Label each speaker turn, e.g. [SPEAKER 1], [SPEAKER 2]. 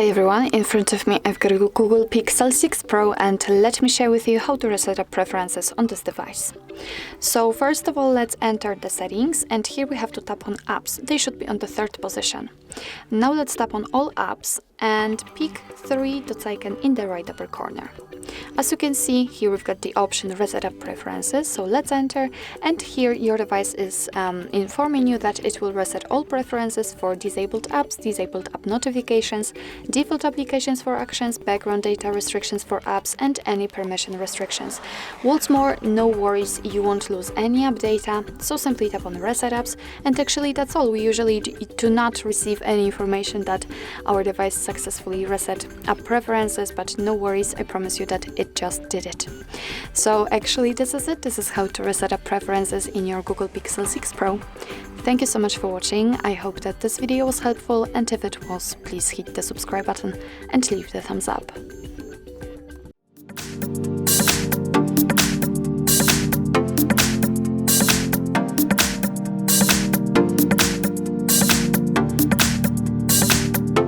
[SPEAKER 1] Hi everyone, in front of me I've got a Google Pixel 6 Pro and let me share with you how to reset up preferences on this device. So first of all, let's enter the settings, and here we have to tap on apps. They should be on the third position. Now let's tap on all apps and pick three dots icon in the right upper corner. As you can see, here we've got the option reset up preferences, so let's enter, and here your device is informing you that it will reset all preferences for disabled apps, disabled app notifications, default applications for actions, background data restrictions for apps, and any permission restrictions. What's more, no worries, you won't lose any app data, so simply tap on reset apps, and actually that's all. We usually do not receive any information that our device successfully reset up preferences, but no worries, I promise you that it just did it. So actually this is it. This is how to reset up preferences in your Google Pixel 6 Pro. Thank you so much for watching. I hope that this video was helpful, and if it was, please hit the subscribe button and leave the thumbs up.